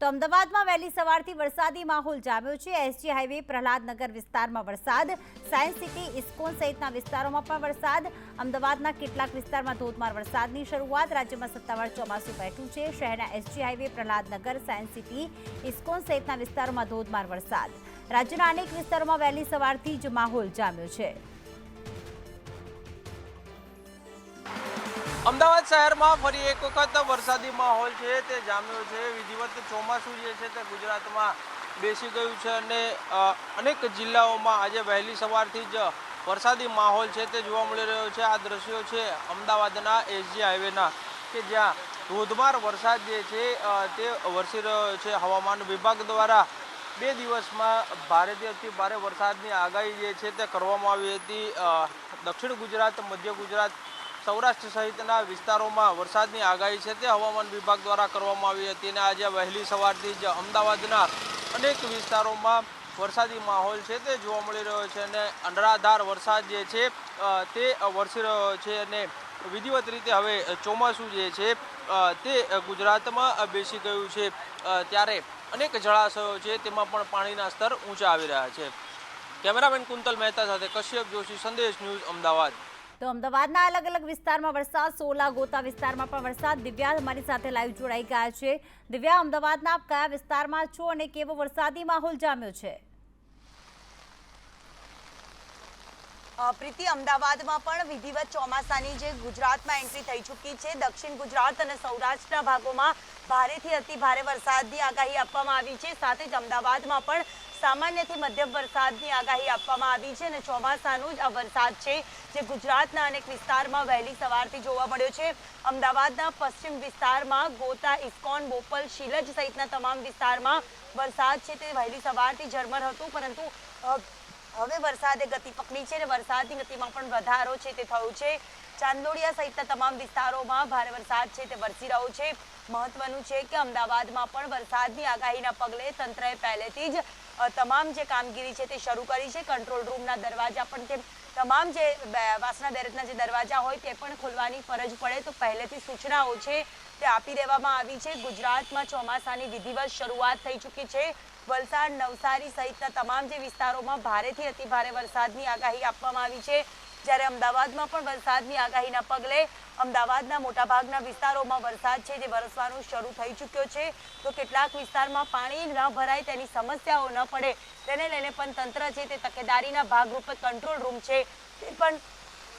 તો અમદાવાદમાં વહેલી સવારથી વરસાદી માહોલ જામ્યો છે। એસજી હાઈવે પ્રહલાદનગર વિસ્તારમાં વરસાદ, સાયન્સ સિટી, ઇસ્કોન સહિતના વિસ્તારોમાં પણ વરસાદ। અમદાવાદના કેટલાક વિસ્તારમાં ધોધમાર વરસાદની શરૂઆત। રાજ્યમાં સત્તાવાર ચોમાસું બેઠું છે। શહેરના SG highway Prahlad Nagar, science city, ISKCON સહિતના વિસ્તારોમાં ધોધમાર વરસાદ। રાજ્યના અનેક વિસ્તારોમાં વહેલી સવારથી જ માહોલ જામ્યો છે। અમદાવાદ શહેરમાં ફરી એક વખત વરસાદી માહોલ છે તે જામ્યો છે। વિધિવત ચોમાસું જે છે તે ગુજરાતમાં બેસી ગયું છે અને અનેક જિલ્લાઓમાં આજે વહેલી સવારથી જ વરસાદી માહોલ છે તે જોવા મળી રહ્યો છે। આ દ્રશ્યો છે અમદાવાદના એસજી હાઈવેના કે જ્યાં ધોધમાર વરસાદ જે છે તે વરસી રહ્યો છે। હવામાન વિભાગ દ્વારા 2 દિવસમાં ભારેથી અતિ ભારે વરસાદની આગાહી જે છે તે કરવામાં આવી હતી। દક્ષિણ ગુજરાત, મધ્ય ગુજરાત, સૌરાષ્ટ્ર સહિતના વિસ્તારોમાં વરસાદની આગાહી છે તે હવામાન વિભાગ દ્વારા કરવામાં આવી હતી અને આજે વહેલી સવારથી જ અમદાવાદના અનેક વિસ્તારોમાં વરસાદી માહોલ છે તે જોવા મળી રહ્યો છે અને અનરાધાર વરસાદ જે છે તે વરસી રહ્યો છે અને વિધિવત રીતે હવે ચોમાસું જે છે તે ગુજરાતમાં બેસી ગયું છે। ત્યારે અનેક જળાશયો છે તેમાં પણ પાણીના સ્તર ઊંચા આવી રહ્યા છે। કેમેરામેન કુંતલ મહેતા સાથે કશ્યપ જોશી, સંદેશ ન્યૂઝ, અમદાવાદ। તો અમદાવાદના અલગ અલગ વિસ્તારમાં વરસાદ, સોલા ગોતા વિસ્તારમાં પણ વરસાદ। દિવ્યા અમારી સાથે લાઈવ જોડાઈ ગયા છે। દિવ્યા, અમદાવાદના આપ કયા વિસ્તારમાં છો અને કેવો વરસાદી માહોલ જામ્યો છે? પ્રીતિ, અમદાવાદમાં પણ વિધિવત ચોમાસાની જે ગુજરાતમાં એન્ટ્રી થઈ ચૂકી છે। દક્ષિણ ગુજરાત અને સૌરાષ્ટ્રના ભાગોમાં ભારેથી અતિ ભારે વરસાદની આગાહી આપવામાં આવી છે। સાથે જ અમદાવાદમાં પણ સામાન્યથી મધ્યમ વરસાદની આગાહી આપવામાં આવી છે અને ચોમાસાનું જ આ વરસાદ છે જે ગુજરાતના અનેક વિસ્તારમાં વહેલી સવારથી જોવા મળ્યો છે। અમદાવાદના પશ્ચિમ વિસ્તારમાં ગોતા, ઇસ્કોન, બોપલ, શીલજ સહિતના તમામ વિસ્તારમાં વરસાદ છે તે વહેલી સવારથી ઝરમર હતું, પરંતુ હવે વરસાદે ગતિ પકડી છે અને વરસાદની ગતિમાં પણ વધારો છે તે થયો છે। ચાંદલોડિયા સહિતના તમામ વિસ્તારોમાં ભારે વરસાદ છે તે વરસી રહ્યો છે। મહત્વનું છે કે અમદાવાદમાં પણ વરસાદની આગાહીના પગલે તંત્રએ પહેલેથી જ તમામ જે કામગીરી છે તે શરૂ કરી છે। કંટ્રોલ રૂમના દરવાજા પણ તમામ જે વાસણા બેરેજના જે દરવાજા હોય તે પણ ખોલવાની ફરજ પડે તો પહેલેથી સૂચનાઓ છે તે આપી દેવામાં આવી છે। ગુજરાતમાં ચોમાસાની વિધિવત શરૂઆત થઈ ચૂકી છે। વલસાડ, નવસારી સહિતના તમામ જે વિસ્તારોમાં ભારેથી અતિ ભારે વરસાદની આગાહી આપવામાં આવી છે। જ્યારે અમદાવાદમાં પણ વરસાદની આગાહીના પગલે અમદાવાદના મોટાભાગના વિસ્તારોમાં વરસાદ છે જે વરસવાનું શરૂ થઈ ચૂક્યો છે। તો કેટલાક વિસ્તારમાં પાણી ન ભરાય, તેની સમસ્યાઓ ન પડે તેને લઈને પણ તંત્ર છે તે તકેદારીના ભાગરૂપે કંટ્રોલ રૂમ છે તે પણ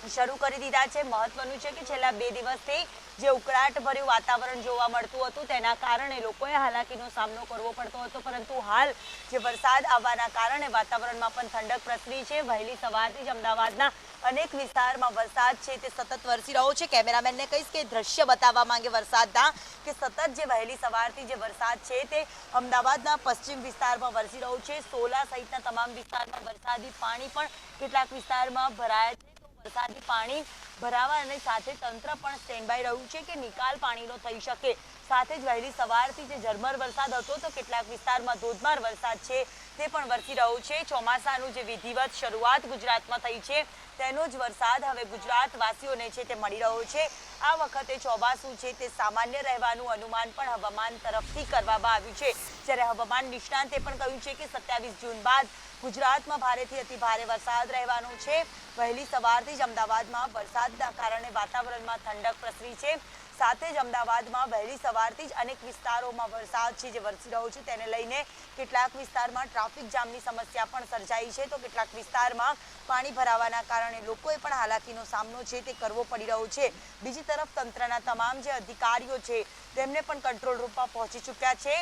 શરૂ કરી દીધા છે। મહત્વનું છે કે છેલ્લા 2 દિવસથી જે ઉકળાટભર્યું વાતાવરણ જોવા મળતું હતું તેના કારણે લોકોએ હાલાકીનો સામનો કરવો પડતો હતો, પરંતુ હાલ જે વરસાદ આવવાના કારણે વાતાવરણમાં પણ ઠંડક પ્રસરી છે। વહેલી સવારથી જ અમદાવાદના અનેક વિસ્તારમાં વરસાદ છે તે સતત વરસી રહ્યો છે। કેમેરામેનને કહીશ કે દ્રશ્ય બતાવવા માંગે વરસાદના કે સતત જે વહેલી સવારથી જે વરસાદ છે તે અમદાવાદના પશ્ચિમ વિસ્તારમાં વરસી રહ્યો છે। સોલા સહિતના તમામ વિસ્તારમાં વરસાદી પાણી પણ કેટલાક વિસ્તારમાં ભરાયા છે। વરસાદી પાણી ભરાવા અને સાથે તંત્ર પણ સ્ટેન્ડ બાય રહ્યું છે કે નિકાલ પાણીનો થઈ શકે। સાથે જ વહેલી સવારથી જે ઝરમર વરસાદ હતો તો કેટલાક વિસ્તારમાં ધોધમાર વરસાદ છે તે પણ વરસી રહ્યો છે। ચોમાસાનું જે વિધિવત શરૂઆત ગુજરાતમાં થઈ છે તેનો જ વરસાદ હવે ગુજરાતવાસીઓને છે તે મળી રહ્યો છે। આ વખતે ચોમાસું છે તે સામાન્ય રહેવાનું અનુમાન પણ હવામાન તરફથી કરવામાં આવ્યું છે। જ્યારે હવામાન નિષ્ણાંતે પણ કહ્યું છે કે 27 જૂન બાદ ગુજરાતમાં ભારેથી અતિ ભારે વરસાદ રહેવાનો છે। વહેલી સવારથી જ અમદાવાદમાં વરસાદના કારણે વાતાવરણમાં ઠંડક પ્રસરી છે। સાથે જ અમદાવાદમાં વહેલી સવારથી જ અનેક વિસ્તારોમાં વરસાદ છે જે વરસી રહ્યો છે તેને લઈને કેટલાક વિસ્તારમાં ટ્રાફિક જામની સમસ્યા પણ સર્જાઈ છે, તો કેટલાક વિસ્તારમાં પાણી ભરાવાના કારણે લોકોએ પણ હાલાકીનો સામનો છે તે કરવો પડી રહ્યો છે। બીજી તરફ તંત્રના તમામ જે અધિકારીઓ છે તેમને પણ કંટ્રોલ રૂમમાં પહોંચી ચૂક્યા છે।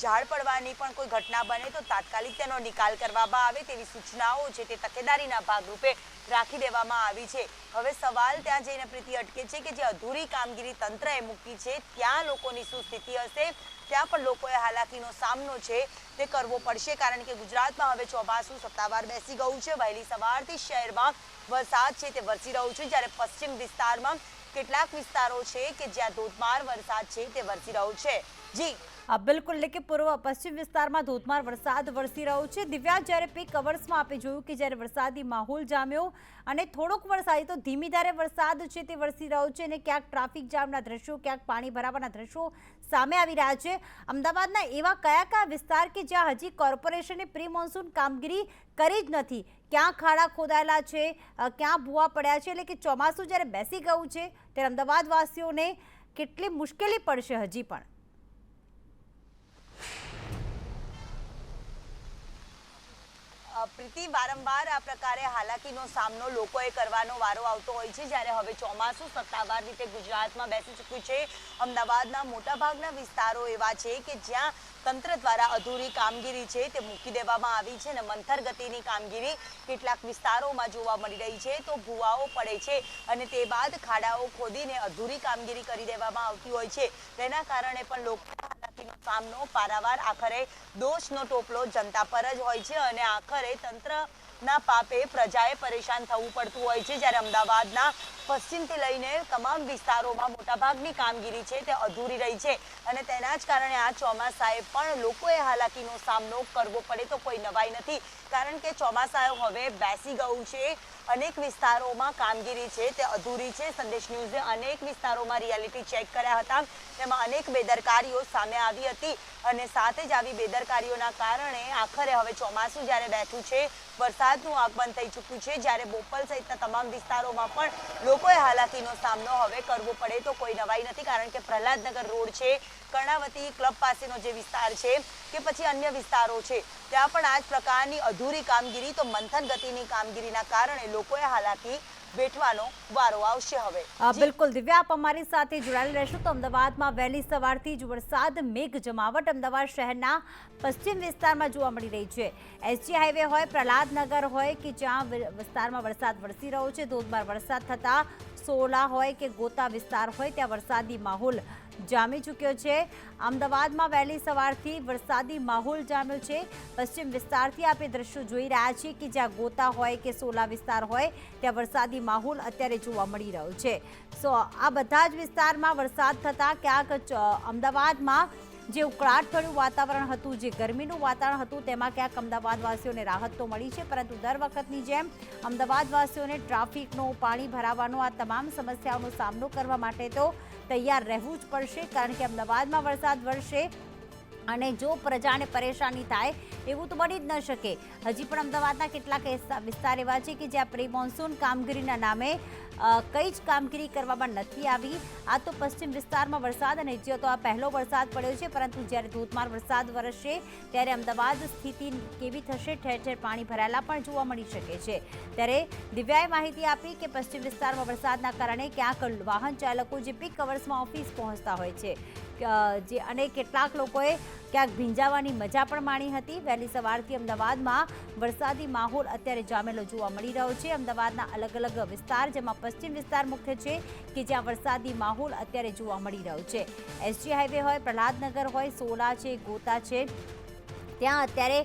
ઝાડ પડવાની પણ કોઈ ઘટના બને તો તાત્કાલિક તેનો નિકાલ કરવામાં આવે તેવી સૂચનાઓ છે તે તકેદારીના ભાગરૂપે રાખી દેવામાં આવી છે। હવે સવાલ ત્યાં જઈને પ્રીતિ અટકે છે કે જે અધૂરી કામગીરી તંત્રએ મૂકી છે ત્યાં લોકોની શું સ્થિતિ હશે? ત્યાં પણ લોકોએ હાલાકીનો સામનો છે તે કરવો પડશે, કારણ કે ગુજરાતમાં હવે ચોમાસું સત્તાવાર બેસી ગયું છે। વહેલી સવારથી શહેરમાં વરસાદ છે તે વરસી રહ્યો છે, જ્યારે પશ્ચિમ વિસ્તારમાં કેટલાક વિસ્તારો છે કે જ્યાં ધોધમાર વરસાદ છે તે વરસી રહ્યો છે। જી। બિલકુલ એટલે કે પૂર્વ પશ્ચિમ વિસ્તારમાં ધોધમાર વરસાદ વરસી રહ્યો છે. દિવ્યા, જ્યારે પીક અવર્સમાં આપણે જોયું કે જ્યારે વરસાદી માહોલ જામ્યો અને થોડોક વરસાદ તો ધીમી ધારે વરસાદ છે તે વરસી રહ્યો છે અને ક્યાંક ટ્રાફિક જામના દ્રશ્યો, ક્યાંક પાણી ભરાવાના દ્રશ્યો સામે આવી રહ્યા છે. અમદાવાદના એવા કયા કયા વિસ્તાર કે જ્યાં હજી કોર્પોરેશને પ્રી મોન્સૂન કામગીરી કરી જ નથી? ક્યાં ખાડા ખોદાયેલા છે, ક્યાં ભૂવા પડ્યા છે? એટલે કે ચોમાસું જ્યારે બેસી ગયું છે ત્યારે અમદાવાદવાસીઓને કેટલી મુશ્કેલી પડશે હજી પણ? પ્રીતિ, વારંવાર આ પ્રકારે હાલાકીનો સામનો લોકોએ કરવાનો વારો આવતો હોય છે જ્યારે હવે ચોમાસું સત્તાવાર રીતે ગુજરાતમાં બેસી ચૂક્યું છે. અમદાવાદના મોટાભાગના વિસ્તારો એવા છે કે જ્યાં તંત્ર દ્વારા અધૂરી કામગીરી છે તે મૂકી દેવામાં આવી છે અને મંથર ગતિની કામગીરી કેટલાક વિસ્તારોમાં જોવા મળી રહી છે. તો ભૂવાઓ પડે છે અને તે બાદ ખાડાઓ ખોદીને અધૂરી કામગીરી કરી દેવામાં આવતી હોય છે. તેના કારણે પણ લોકો હાલાકીનો સામનો પારાવાર આખરે દોષનો ટોપલો જનતા પર જ હોય છે અને આખરે તંત્રના પાપે પ્રજાએ પરેશાન થવું પડતું હોય છે. જ્યારે અમદાવાદના પશ્ચિમથી લઈને તમામ વિસ્તારોમાં મોટાભાગની કામગીરી છે તે અધૂરી રહી છે અને તેના જ કારણે આ ચોમાસાએ પણ લોકોએ હાલાકીનો સામનો કરવો પડે તો કોઈ નવાઈ નથી. કારણ કે ચોમાસા હવે બેસી ગયું છે. અનેક વિસ્તારોમાં કામગીરી છે તે અધૂરી છે. સંદેશ ન્યૂઝે અનેક વિસ્તારોમાં રિયાલિટી ચેક કર્યા હતા, તેમાં અનેક બેદરકારીઓ સામે આવી હતી અને સાથે જ આવી બેદરકારીઓના કારણે આખરે હવે ચોમાસું જ્યારે બેઠું છે, વરસાદનું આગમન થઈ ચૂક્યું છે, જ્યારે બોપલ સહિતના તમામ વિસ્તારોમાં પણ લોકોએ હાલાકીનો સામનો હવે કરવો પડે તો કોઈ નવાઈ નથી. કારણ કે પ્રહલાદનગર રોડ છે, કર્ણાવતી ક્લબ પાસેનો જે વિસ્તાર છે કે પછી અન્ય વિસ્તારો છે, ત્યાં પણ આ જ પ્રકારની અધૂરી કામગીરી તો મંથન ગતિની કામગીરીના કારણે લોકોએ હાલાકી વેઠવાનો વારો આવશે હવે. બિલકુલ દિવ્યા, આપ અમારી સાથે જોડાયેલ રહેશો. તો અમદાવાદમાં વહેલી સવારથી જ વરસાદ મેઘ જમાવટ અમદાવાદ શહેરના પશ્ચિમ વિસ્તારમાં જોવા મળી રહી છે. એસજી હાઈવે હોય, પ્રહલાદનગર હોય કે જ્યાં વિસ્તારમાં વરસાદ વરસી રહ્યો છે, ધોધમાર વરસાદ થતા સોલા હોય કે ગોતા વિસ્તાર હોય ત્યાં વરસાદી માહોલ જામી ચૂક્યો છે. અમદાવાદમાં વહેલી સવારથી વરસાદી માહોલ જામ્યો છે. પશ્ચિમ વિસ્તારથી આપણે દ્રશ્યો જોઈ રહ્યા છીએ કે જ્યાં ગોતા હોય કે સોલા વિસ્તાર હોય ત્યાં વરસાદી માહોલ અત્યારે જોવા મળી રહ્યો છે. આ બધા જ વિસ્તારમાં વરસાદ થતાં ક્યાંક અમદાવાદમાં જે ઉકળાટભર્યું વાતાવરણ હતું, જે ગરમીનું વાતાવરણ હતું, તેમાં ક્યાંક અમદાવાદવાસીઓને રાહત તો મળી છે, પરંતુ દર વખતની જેમ અમદાવાદવાસીઓને ટ્રાફિકનો, પાણી ભરાવાનો, આ તમામ સમસ્યાઓનો સામનો કરવા માટે તો તૈયાર રહેવું જ પડશે. કારણ કે અમદાવાદમાં વરસાદ વરસે અને જો પ્રજાને પરેશાની થાય એવું તો બની જ ન શકે. હજી પણ અમદાવાદના કેટલાક વિસ્તાર એવા છે કે જ્યાં પ્રી મોન્સૂન કામગીરીના નામે કઈ જ કામગીરી કરવામાં નથી આવી. આ તો પશ્ચિમ વિસ્તારમાં વરસાદ અને હજી તો આ પહેલો વરસાદ પડ્યો છે, પરંતુ જ્યારે ધોધમાર વરસાદ વરસશે ત્યારે અમદાવાદ સ્થિતિ કેવી થશે? ઠેર ઠેર પાણી ભરાયેલા પણ જોવા મળી શકે છે. ત્યારે દિવ્યાએ માહિતી આપી કે પશ્ચિમ વિસ્તારમાં વરસાદના કારણે ક્યાંક વાહન ચાલકો જે પીક અવર્સમાં ઓફિસ પહોંચતા હોય છે અને કેટલાક લોકોએ ક્યાંક ભીંજાવાની મજા પણ માણી હતી. વહેલી સવારથી અમદાવાદમાં વરસાદી માહોલ અત્યારે જામેલો જોવા મળી રહ્યો છે. અમદાવાદના અલગ અલગ વિસ્તાર, જેમાં પશ્ચિમ વિસ્તાર મુખ્ય છે કે જ્યાં વરસાદી માહોલ અત્યારે જોવા મળી રહ્યો છે. એસજી હાઈવે હોય, પ્રહલાદનગર હોય, સોલા છે, ગોતા છે, ત્યાં અત્યારે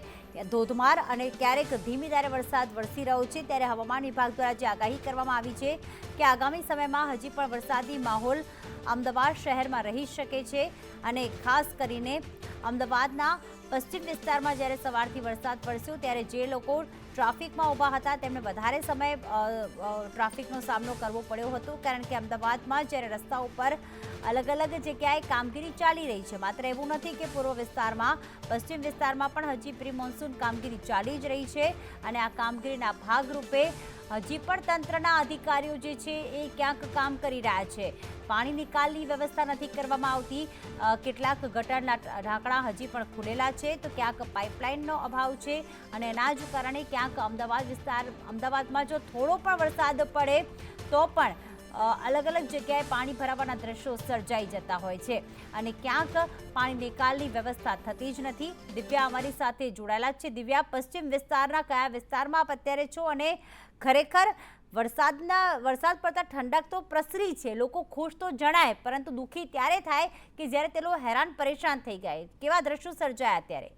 ધોધમાર અને ક્યારેક ધીમી ધારે વરસાદ વરસી રહ્યો છે. ત્યારે હવામાન વિભાગ દ્વારા જે આગાહી કરવામાં આવી છે કે આગામી સમયમાં હજી પણ વરસાદી માહોલ અમદાવાદ શહેરમાં રહી શકે છે અને ખાસ કરીને અમદાવાદના પશ્ચિમ વિસ્તારમાં જ્યારે સવારથી વરસાદ વરસ્યો ત્યારે જે લોકો ટ્રાફિકમાં ઊભા હતા તેમને વધારે સમય ટ્રાફિકનો સામનો કરવો પડ્યો હતો. કારણ કે અમદાવાદમાં જ્યારે રસ્તા ઉપર અલગ અલગ જગ્યાએ કામગીરી ચાલી રહી છે, માત્ર એવું નથી કે પૂર્વ વિસ્તારમાં, પશ્ચિમ વિસ્તારમાં પણ હજી પ્રી મોન્સૂન કામગીરી ચાલી જ રહી છે અને આ કામગીરીના ભાગરૂપે હજી પણ તંત્રના અધિકારીઓ જે છે એ ક્યાંક કામ કરી રહ્યા છે. પાણી નિકાલની વ્યવસ્થા નથી કરવામાં આવતી. કેટલાક ગટરના ઢાંકણા હજી પણ ખુલેલા છે, તો ક્યાંક પાઇપલાઇનનો અભાવ છે અને એના જ કારણે ક્યાંક અમદાવાદમાં જો થોડો પણ વરસાદ પડે તો પણ અલગ અલગ જગ્યાએ પાણી ભરાવાના દ્રશ્યો સર્જાઈ જતા હોય છે અને ક્યાંક પાણી નિકાલની વ્યવસ્થા થતી જ નથી. દિવ્યા અમારી સાથે જોડાયેલા છે. દિવ્યા, પશ્ચિમ વિસ્તારના કયા વિસ્તારમાં આપ અત્યારે છો અને ખરેખર વરસાદ પડતા ઠંડક તો પ્રસરી છે, લોકો ખુશ તો જણાય, પરંતુ દુઃખી ત્યારે થાય કે જ્યારે તે લોકો હેરાન પરેશાન થઈ ગયા. કેવા દ્રશ્યો સર્જાયા અત્યારે?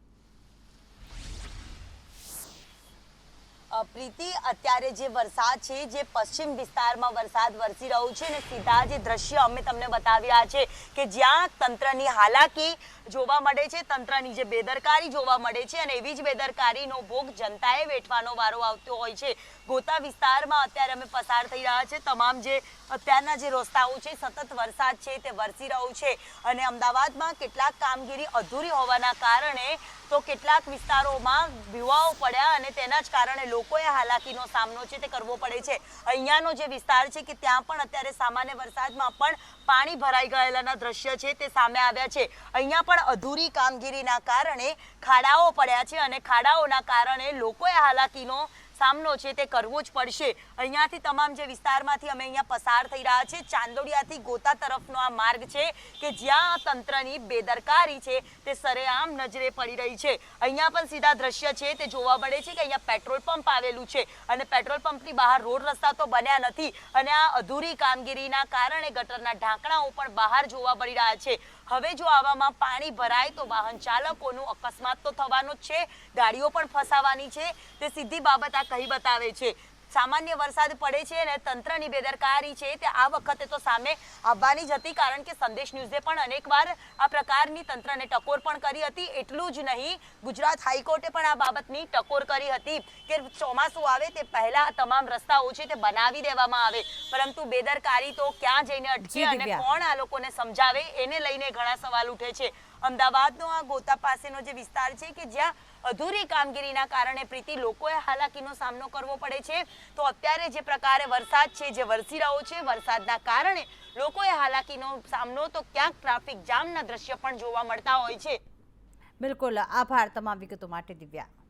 પ્રીતિ, અત્યારે જે વરસાદ છે, જે પશ્ચિમ વિસ્તારમાં વરસાદ વરસી રહ્યો છે અને સીધા જે દ્રશ્ય અમે તમને બતાવ્યા છે કે જ્યાં તંત્રની હાલાકી જોવા મળે છે, તંત્રની જે બેદરકારી જોવા મળે છે અને એવી જ બેદરકારીનો ભોગ જનતાએ વેઠવાનો વારો આવતો હોય છે. ગોતા વિસ્તારમાં અત્યારે અમે પસાર થઈ રહ્યા છે. તમામ જે અત્યારના જે રસ્તાઓ છે, સતત વરસાદ છે તે વરસી રહ્યો છે અને અમદાવાદમાં કેટલાક કામગીરી અધૂરી હોવાના કારણે તો કેટલાક વિસ્તારોમાં ભીવાઓ પડ્યા અને તેના જ કારણે લોકોએ હાલાકીનો સામનો છે તે કરવો પડે છે. અહીંયાનો જે વિસ્તાર છે કે ત્યાં પણ અત્યારે સામાન્ય વરસાદમાં પણ પાણી ભરાઈ ગયેલાના દ્રશ્ય છે તે સામે આવ્યા છે. અહીંયા પણ અધૂરી કામગીરીના કારણે ખાડાઓ પડ્યા છે અને ખાડાઓના કારણે લોકોએ હાલાકીનો સામનો છે તે કરવો જ પડશે. અહીંયાથી તમામ જે વિસ્તારમાંથી અમે અહીંયા પસાર થઈ રહ્યા છે, ચાંદોડિયાથી ગોતા તરફનો આ માર્ગ છે કે જ્યાં તંત્રની બેદરકારી છે તે સરેઆમ નજરે પડી રહી છે. અહીંયા પણ સીધા દ્રશ્ય છે તે જોવા મળે છે કે અહીંયા પેટ્રોલ પંપ આવેલું છે અને પેટ્રોલ પંપની બહાર રોડ રસ્તા તો બન્યા નથી અને આ અધૂરી કામગીરીના કારણે ગટરના ઢાંકણાઓ પણ બહાર જોવા મળી રહ્યા છે. હવે જો આવામાં પાણી ભરાય તો વાહન ચાલકોનું અકસ્માત તો થવાનો જ છે, ગાડીઓ પણ ફસાવાની છે. તે સીધી બાબત આ કહી બતાવે છે. સામાન્ય વરસાદ પડે છે અને તંત્રની બેદરકારી છે તે આ વખતે તો સામે આવવાની જ હતી, કારણ કે સંદેશ ન્યૂઝે પણ અનેકવાર આ પ્રકારની તંત્રને ટકોર પણ કરી હતી. એટલું જ નહીં, ગુજરાત હાઈકોર્ટે પણ આ બાબતની ટકોર કરી હતી કે ચોમાસું આવે તે પહેલા તમામ રસ્તાઓ છે તે બનાવી દેવામાં આવે, પરંતુ બેદરકારી તો ક્યાં જઈને અટકે અને કોણ આ લોકોને સમજાવે એને લઈને ઘણા સવાલ ઉઠે છે. અમદાવાદનો આ ગોતા પાસેનો જે વિસ્તાર છે કે જ્યાં અધૂરી કામગીરીના કારણે પ્રીતિ લોકોએ હાલાકીનો સામનો કરવો પડે છે. તો અત્યારે જે પ્રકારે વરસાદ છે જે વરસી રહ્યો છે, વરસાદના કારણે લોકોએ હાલાકીનો સામનો તો ક્યાંક ટ્રાફિક જામના દ્રશ્ય પણ જોવા મળતા હોય છે. બિલકુલ, આભાર તમામ વિગતો માટે દિવ્યા.